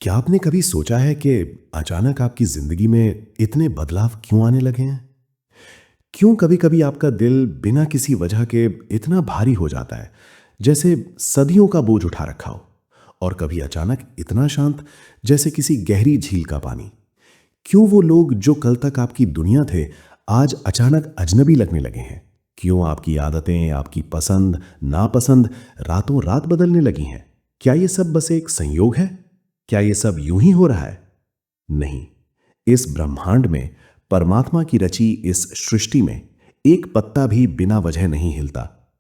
क्या आपने कभी सोचा है कि अचानक आपकी जिंदगी में इतने बदलाव क्यों आने लगे हैं? क्यों कभी-कभी आपका दिल बिना किसी वजह के इतना भारी हो जाता है, जैसे सदियों का बोझ उठा रखा हो? और कभी अचानक इतना शांत, जैसे किसी गहरी झील का पानी? क्यों वो लोग जो कल तक आपकी दुनिया थे, आज अचानक अजनबी लगने लगे हैं? क्यों आपकी आदतें, आपकी पसंद, नापसंद रातों रात बदलने लगी हैं? क्या ये सब बस एक संयोग है? क्या ये सब यूं ही हो रहा है? नहीं, इस ब्रह्मांड में, परमात्मा की रची इस सृष्टि में एक पत्ता भी बिना वजह नहीं हिलता।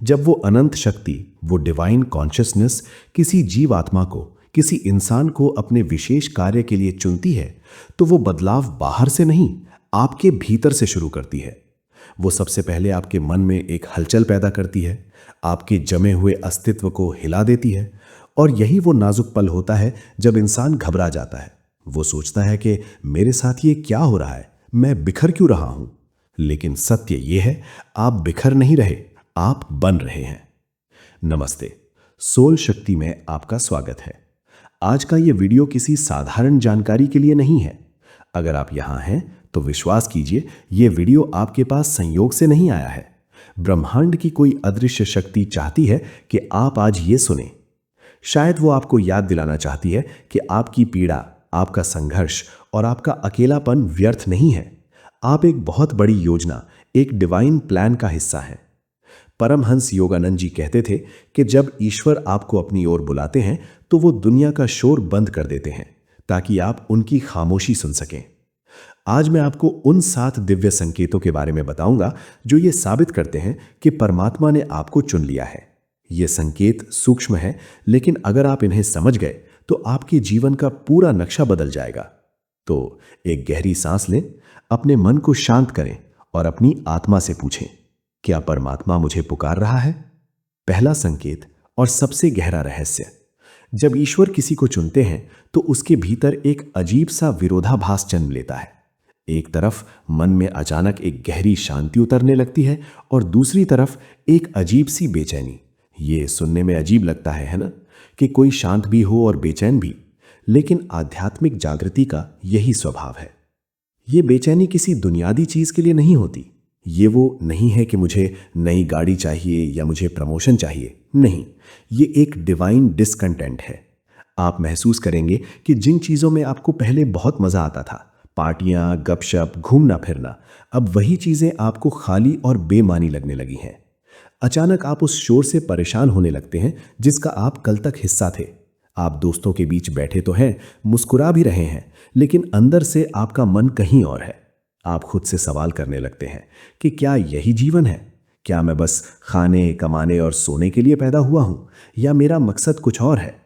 जब वो अनंत शक्ति, वो डिवाइन कॉन्शियसनेस किसी जीवात्मा को, किसी इंसान को अपने विशेष कार्य के लिए चुनती है, तो वो बदलाव बाहर से नहीं, आपके भीतर से शुरू करती है। वो सबसे पहले आपके मन में एक हलचल पैदा करती है, आपके जमे हुए अस्तित्व को हिला देती है। और यही वो नाजुक पल होता है जब इंसान घबरा जाता है। वो सोचता है कि मेरे साथ ये क्या हो रहा है, मैं बिखर क्यों रहा हूं? लेकिन सत्य ये है, आप बिखर नहीं रहे, आप बन रहे हैं। नमस्ते, सोल शक्ति में आपका स्वागत है। आज का ये वीडियो किसी साधारण जानकारी के लिए नहीं है। अगर आप यहां हैं तो विश्वास कीजिए, ये वीडियो आपके पास संयोग से नहीं आया है। ब्रह्मांड की कोई अदृश्य शक्ति चाहती है कि आप आज ये सुने। शायद वो आपको याद दिलाना चाहती है कि आपकी पीड़ा, आपका संघर्ष और आपका अकेलापन व्यर्थ नहीं है। आप एक बहुत बड़ी योजना, एक डिवाइन प्लान का हिस्सा हैं। परमहंस योगानंद जी कहते थे कि जब ईश्वर आपको अपनी ओर बुलाते हैं तो वो दुनिया का शोर बंद कर देते हैं ताकि आप उनकी खामोशी सुन सकें। आज मैं आपको उन 7 दिव्य संकेतों के बारे में बताऊंगा जो ये साबित करते हैं कि परमात्मा ने आपको चुन लिया है। ये संकेत सूक्ष्म है, लेकिन अगर आप इन्हें समझ गए तो आपके जीवन का पूरा नक्शा बदल जाएगा। तो एक गहरी सांस लें, अपने मन को शांत करें और अपनी आत्मा से पूछें, क्या परमात्मा मुझे पुकार रहा है? पहला संकेत और सबसे गहरा रहस्य, जब ईश्वर किसी को चुनते हैं तो उसके भीतर एक अजीब सा विरोधाभास जन्म लेता है। एक तरफ मन में अचानक एक गहरी शांति उतरने लगती है और दूसरी तरफ एक अजीब सी बेचैनी। ये सुनने में अजीब लगता है ना, कि कोई शांत भी हो और बेचैन भी, लेकिन आध्यात्मिक जागृति का यही स्वभाव है। ये बेचैनी किसी दुनियादी चीज के लिए नहीं होती। ये वो नहीं है कि मुझे नई गाड़ी चाहिए या मुझे प्रमोशन चाहिए। नहीं, ये एक डिवाइन डिसकंटेंट है। आप महसूस करेंगे कि जिन चीजों में आपको पहले बहुत मजा आता था, पार्टियां, गपशप, घूमना फिरना, अब वही चीजें आपको खाली और बेमानी लगने लगी हैं। अचानक आप उस शोर से परेशान होने लगते हैं जिसका आप कल तक हिस्सा थे। आप दोस्तों के बीच बैठे तो हैं, मुस्कुरा भी रहे हैं, लेकिन अंदर से आपका मन कहीं और है। आप खुद से सवाल करने लगते हैं कि क्या यही जीवन है? क्या मैं बस खाने, कमाने और सोने के लिए पैदा हुआ हूं, या मेरा मकसद कुछ और है?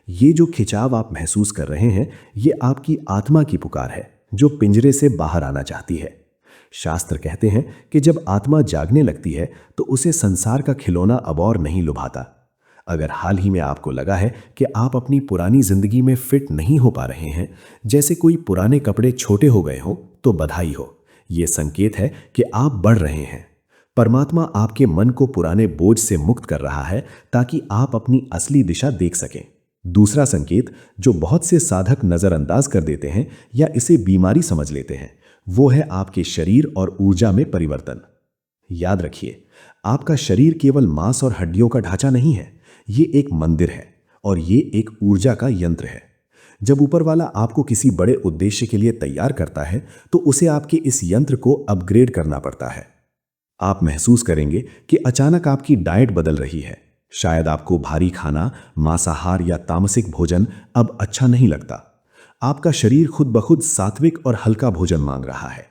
ये जो खिंचाव आप महसूस कर रहे हैं, ये आपकी आत्मा की पुकार है जो पिंजरे से बाहर आना चाहती है। शास्त्र कहते हैं कि जब आत्मा जागने लगती है तो उसे संसार का खिलौना अब और नहीं लुभाता। अगर हाल ही में आपको लगा है कि आप अपनी पुरानी जिंदगी में फिट नहीं हो पा रहे हैं, जैसे कोई पुराने कपड़े छोटे हो गए हों, तो बधाई हो। यह संकेत है कि आप बढ़ रहे हैं। परमात्मा आपके मन को पुराने बोझ से मुक्त कर रहा है ताकि आप अपनी असली दिशा देख सकें। दूसरा संकेत, जो बहुत से साधक नजरअंदाज कर देते हैं या इसे बीमारी समझ लेते हैं, वो है आपके शरीर और ऊर्जा में परिवर्तन। याद रखिए, आपका शरीर केवल मांस और हड्डियों का ढांचा नहीं है, ये एक मंदिर है और ये एक ऊर्जा का यंत्र है। जब ऊपर वाला आपको किसी बड़े उद्देश्य के लिए तैयार करता है तो उसे आपके इस यंत्र को अपग्रेड करना पड़ता है। आप महसूस करेंगे कि अचानक आपकी डाइट बदल रही है। शायद आपको भारी खाना, मांसाहार या तामसिक भोजन अब अच्छा नहीं लगता। आपका शरीर खुद ब खुद सात्विक और हल्का भोजन मांग रहा है।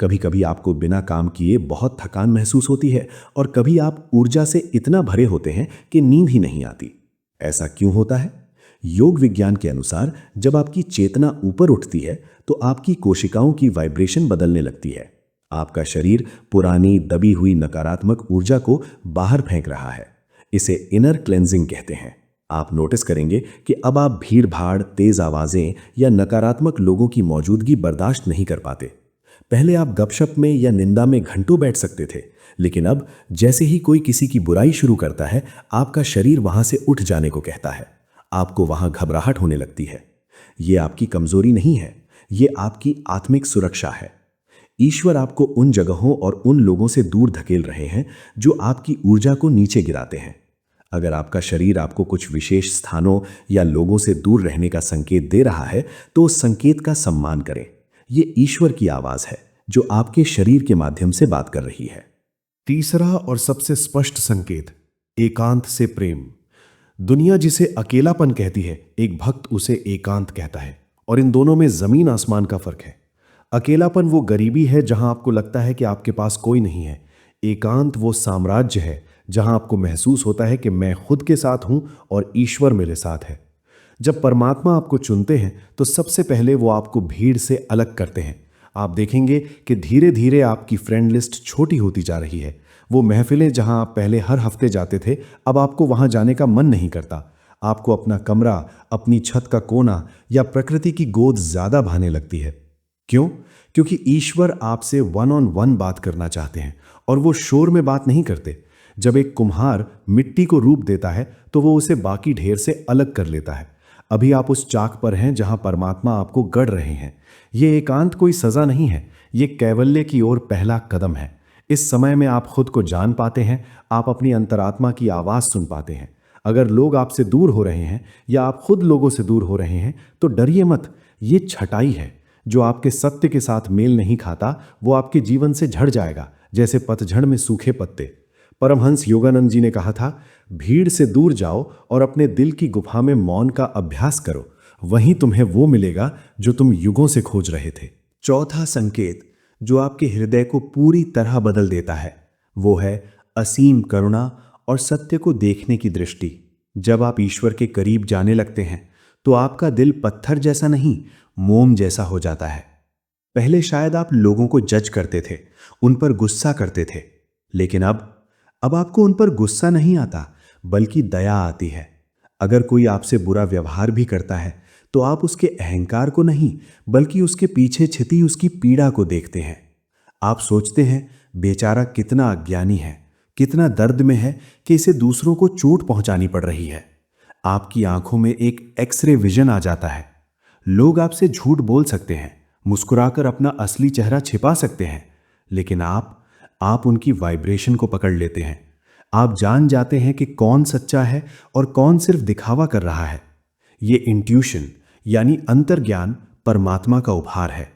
कभी कभी आपको बिना काम किए बहुत थकान महसूस होती है और कभी आप ऊर्जा से इतना भरे होते हैं कि नींद ही नहीं आती। ऐसा क्यों होता है? योग विज्ञान के अनुसार जब आपकी चेतना ऊपर उठती है तो आपकी कोशिकाओं की वाइब्रेशन बदलने लगती है। आपका शरीर पुरानी दबी हुई नकारात्मक ऊर्जा को बाहर फेंक रहा है। इसे इनर क्लेंजिंग कहते हैं। आप नोटिस करेंगे कि अब आप भीड़ भाड़, तेज आवाजें या नकारात्मक लोगों की मौजूदगी बर्दाश्त नहीं कर पाते। पहले आप गपशप में या निंदा में घंटों बैठ सकते थे, लेकिन अब जैसे ही कोई किसी की बुराई शुरू करता है, आपका शरीर वहां से उठ जाने को कहता है। आपको वहां घबराहट होने लगती है। ये आपकी कमजोरी नहीं है, ये आपकी आत्मिक सुरक्षा है। ईश्वर आपको उन जगहों और उन लोगों से दूर धकेल रहे हैं जो आपकी ऊर्जा को नीचे गिराते हैं। अगर आपका शरीर आपको कुछ विशेष स्थानों या लोगों से दूर रहने का संकेत दे रहा है, तो उस संकेत का सम्मान करें। ये ईश्वर की आवाज है जो आपके शरीर के माध्यम से बात कर रही है। तीसरा और सबसे स्पष्ट संकेत, एकांत से प्रेम। दुनिया जिसे अकेलापन कहती है, एक भक्त उसे एकांत कहता है, और इन दोनों में जमीन आसमान का फर्क है। अकेलापन वो गरीबी है जहां आपको लगता है कि आपके पास कोई नहीं है। एकांत वो साम्राज्य है जहां आपको महसूस होता है कि मैं खुद के साथ हूं और ईश्वर मेरे साथ है। जब परमात्मा आपको चुनते हैं तो सबसे पहले वो आपको भीड़ से अलग करते हैं। आप देखेंगे कि धीरे धीरे आपकी फ्रेंड लिस्ट छोटी होती जा रही है। वो महफिलें जहां आप पहले हर हफ्ते जाते थे, अब आपको वहां जाने का मन नहीं करता। आपको अपना कमरा, अपनी छत का कोना या प्रकृति की गोद ज्यादा भाने लगती है। क्यों? क्योंकि ईश्वर आपसे वन ऑन वन बात करना चाहते हैं और वो शोर में बात नहीं करते। जब एक कुम्हार मिट्टी को रूप देता है तो वो उसे बाकी ढेर से अलग कर लेता है। अभी आप उस चाक पर हैं जहां परमात्मा आपको गढ़ रहे हैं। ये एकांत कोई सजा नहीं है, ये कैवल्य की ओर पहला कदम है। इस समय में आप खुद को जान पाते हैं, आप अपनी अंतरात्मा की आवाज सुन पाते हैं। अगर लोग आपसे दूर हो रहे हैं या आप खुद लोगों से दूर हो रहे हैं तो डरिए मत। ये छटाई है। जो आपके सत्य के साथ मेल नहीं खाता वो आपके जीवन से झड़ जाएगा, जैसे पतझड़ में सूखे पत्ते। परमहंस योगानंद जी ने कहा था, भीड़ से दूर जाओ और अपने दिल की गुफा में मौन का अभ्यास करो, वहीं तुम्हें वो मिलेगा जो तुम युगों से खोज रहे थे। चौथा संकेत जो आपके हृदय को पूरी तरह बदल देता है, वो है असीम करुणा और सत्य को देखने की दृष्टि। जब आप ईश्वर के करीब जाने लगते हैं तो आपका दिल पत्थर जैसा नहीं, मोम जैसा हो जाता है। पहले शायद आप लोगों को जज करते थे, उन पर गुस्सा करते थे, लेकिन अब आपको उन पर गुस्सा नहीं आता, बल्कि दया आती है। अगर कोई आपसे बुरा व्यवहार भी करता है तो आप उसके अहंकार को नहीं, बल्कि उसके पीछे छिपी उसकी पीड़ा को देखते हैं। आप सोचते हैं, बेचारा कितना अज्ञानी है, कितना दर्द में है कि इसे दूसरों को चोट पहुंचानी पड़ रही है। आपकी आंखों में एक एक्सरे विजन आ जाता है। लोग आपसे झूठ बोल सकते हैं, मुस्कुराकर अपना असली चेहरा छिपा सकते हैं, लेकिन आप उनकी वाइब्रेशन को पकड़ लेते हैं। आप जान जाते हैं कि कौन सच्चा है और कौन सिर्फ दिखावा कर रहा है। ये इंट्यूशन यानी अंतर्ज्ञान परमात्मा का उपहार है।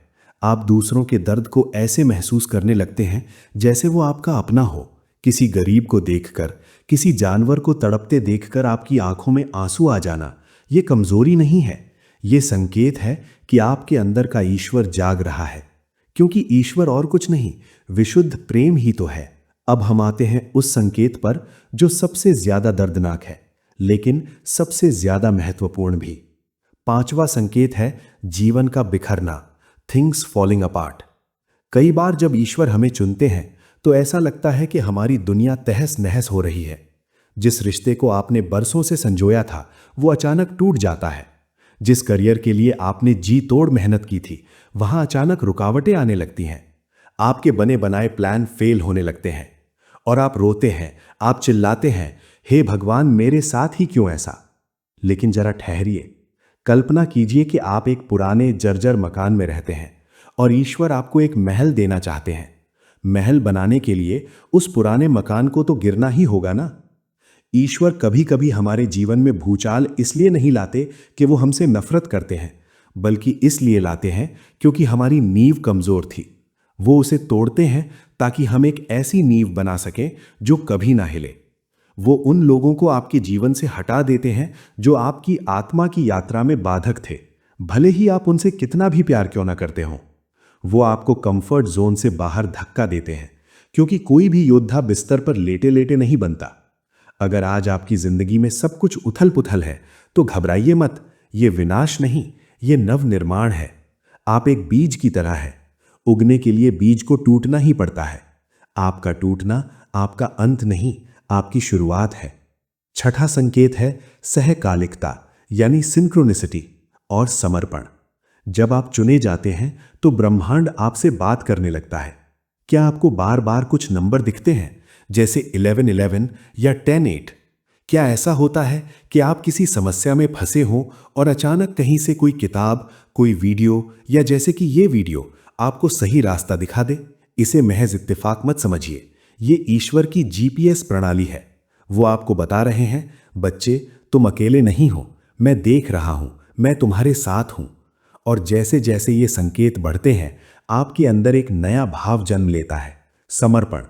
आप दूसरों के दर्द को ऐसे महसूस करने लगते हैं जैसे वो आपका अपना हो। किसी गरीब को देखकर, किसी जानवर को तड़पते देखकर आपकी आंखों में आंसू आ जाना, ये कमजोरी नहीं है, ये संकेत है कि आपके अंदर का ईश्वर जाग रहा है। क्योंकि ईश्वर और कुछ नहीं, विशुद्ध प्रेम ही तो है। अब हम आते हैं उस संकेत पर जो सबसे ज्यादा दर्दनाक है, लेकिन सबसे ज्यादा महत्वपूर्ण भी। पांचवा संकेत है जीवन का बिखरना, थिंग्स फॉलिंग अपार्ट। कई बार जब ईश्वर हमें चुनते हैं तो ऐसा लगता है कि हमारी दुनिया तहस नहस हो रही है। जिस रिश्ते को आपने बरसों से संजोया था वो अचानक टूट जाता है। जिस करियर के लिए आपने जी तोड़ मेहनत की थी, वहां अचानक रुकावटें आने लगती हैं। आपके बने बनाए प्लान फेल होने लगते हैं और आप रोते हैं, आप चिल्लाते हैं, हे भगवान मेरे साथ ही क्यों ऐसा। लेकिन जरा ठहरिए, कल्पना कीजिए कि आप एक पुराने जर्जर मकान में रहते हैं और ईश्वर आपको एक महल देना चाहते हैं। महल बनाने के लिए उस पुराने मकान को तो गिरना ही होगा ना। ईश्वर कभी कभी हमारे जीवन में भूचाल इसलिए नहीं लाते कि वो हमसे नफरत करते हैं, बल्कि इसलिए लाते हैं क्योंकि हमारी नींव कमजोर थी। वो उसे तोड़ते हैं ताकि हम एक ऐसी नींव बना सकें जो कभी ना हिले। वो उन लोगों को आपके जीवन से हटा देते हैं जो आपकी आत्मा की यात्रा में बाधक थे, भले ही आप उनसे कितना भी प्यार क्यों ना करते हो। वो आपको कंफर्ट जोन से बाहर धक्का देते हैं, क्योंकि कोई भी योद्धा बिस्तर पर लेटे लेटे नहीं बनता। अगर आज आपकी जिंदगी में सब कुछ उथल पुथल है तो घबराइए मत। ये विनाश नहीं, ये नवनिर्माण है। आप एक बीज की तरह है। उगने के लिए बीज को टूटना ही पड़ता है। आपका टूटना आपका अंत नहीं, आपकी शुरुआत है। छठा संकेत है सहकालिकता यानी सिंक्रोनिसिटी और समर्पण। जब आप चुने जाते हैं तो ब्रह्मांड आपसे बात करने लगता है। क्या आपको बार बार कुछ नंबर दिखते हैं, जैसे 1111 या 10-8? क्या ऐसा होता है कि आप किसी समस्या में फंसे हों और अचानक कहीं से कोई किताब, कोई वीडियो या जैसे कि ये वीडियो आपको सही रास्ता दिखा दे? इसे महज इत्तेफाक मत समझिए। ये ईश्वर की जीपीएस प्रणाली है। वो आपको बता रहे हैं, बच्चे तुम अकेले नहीं हो, मैं देख रहा हूं, मैं तुम्हारे साथ हूं। और जैसे जैसे ये संकेत बढ़ते हैं, आपके अंदर एक नया भाव जन्म लेता है, समर्पण।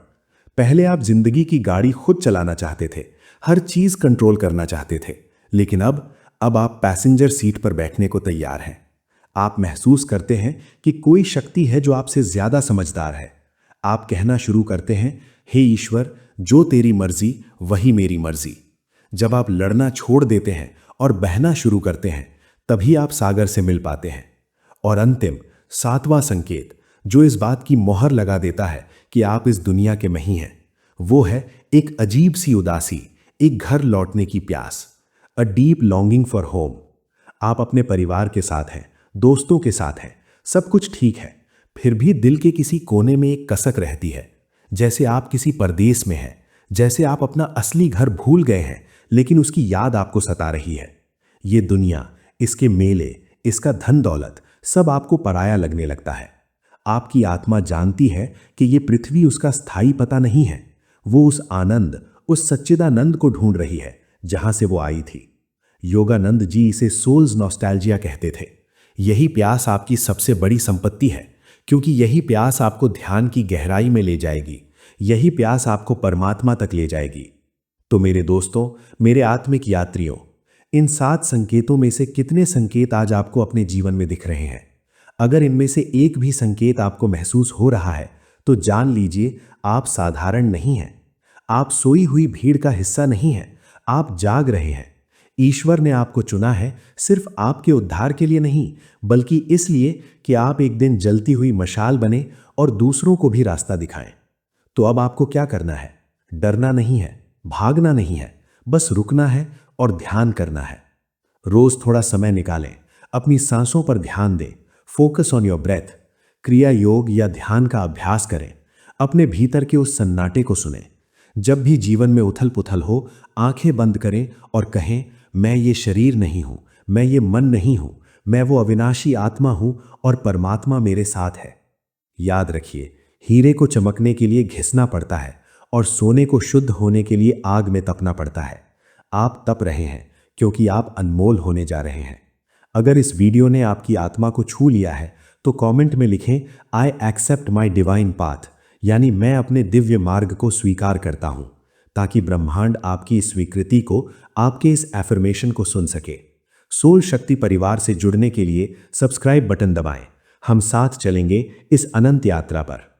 पहले आप जिंदगी की गाड़ी खुद चलाना चाहते थे, हर चीज कंट्रोल करना चाहते थे, लेकिन अब आप पैसेंजर सीट पर बैठने को तैयार हैं। आप महसूस करते हैं कि कोई शक्ति है जो आपसे ज्यादा समझदार है। आप कहना शुरू करते हैं, हे ईश्वर, जो तेरी मर्जी वही मेरी मर्जी। जब आप लड़ना छोड़ देते हैं और बहना शुरू करते हैं, तभी आप सागर से मिल पाते हैं। और अंतिम, सातवां संकेत, जो इस बात की मोहर लगा देता है कि आप इस दुनिया के नहीं हैं, वो है एक अजीब सी उदासी, एक घर लौटने की प्यास, a deep longing for home. आप अपने परिवार के साथ हैं, दोस्तों के साथ हैं, सब कुछ ठीक है, फिर भी दिल के किसी कोने में एक कसक रहती है, जैसे आप किसी परदेश में हैं, जैसे आप अपना असली घर भूल गए हैं, लेकिन उसकी याद आपको सता रही है। ये दुनिया, इसके मेले, इसका धन दौलत, सब आपको पराया लगने लगता है। आपकी आत्मा जानती है कि ये पृथ्वी उसका स्थायी पता नहीं है। वो उस आनंद, उस सच्चिदानंद को ढूंढ रही है जहां से वो आई थी। योगानंद जी इसे सोल्स नॉस्टैल्जिया कहते थे। यही प्यास आपकी सबसे बड़ी संपत्ति है, क्योंकि यही प्यास आपको ध्यान की गहराई में ले जाएगी। यही प्यास आपको परमात्मा तक ले जाएगी। तो मेरे दोस्तों, मेरे आत्मिक यात्रियों, इन 7 संकेतों में से कितने संकेत आज आपको अपने जीवन में दिख रहे हैं? अगर इनमें से एक भी संकेत आपको महसूस हो रहा है, तो जान लीजिए आप साधारण नहीं हैं। आप सोई हुई भीड़ का हिस्सा नहीं हैं, आप जाग रहे हैं। ईश्वर ने आपको चुना है सिर्फ आपके उद्धार के लिए नहीं, बल्कि इसलिए कि आप एक दिन जलती हुई मशाल बने और दूसरों को भी रास्ता दिखाएं। तो अब आपको क्या करना है? डरना नहीं है, भागना नहीं है, बस रुकना है और ध्यान करना है। रोज थोड़ा समय निकालें, अपनी सांसों पर ध्यान दें, फोकस ऑन योर ब्रेथ। क्रिया योग या ध्यान का अभ्यास करें। अपने भीतर के उस सन्नाटे को सुनें। जब भी जीवन में उथल पुथल हो, आंखें बंद करें और कहें, मैं ये शरीर नहीं हूं, मैं ये मन नहीं हूं, मैं वो अविनाशी आत्मा हूं और परमात्मा मेरे साथ है। याद रखिए, हीरे को चमकने के लिए घिसना पड़ता है और सोने को शुद्ध होने के लिए आग में तपना पड़ता है। आप तप रहे हैं क्योंकि आप अनमोल होने जा रहे हैं। अगर इस वीडियो ने आपकी आत्मा को छू लिया है, तो कमेंट में लिखें, I accept my divine path, यानी मैं अपने दिव्य मार्ग को स्वीकार करता हूं, ताकि ब्रह्मांड आपकी इस स्वीकृति को, आपके इस एफर्मेशन को सुन सके। सोल शक्ति परिवार से जुड़ने के लिए सब्सक्राइब बटन दबाएं। हम साथ चलेंगे इस अनंत यात्रा पर।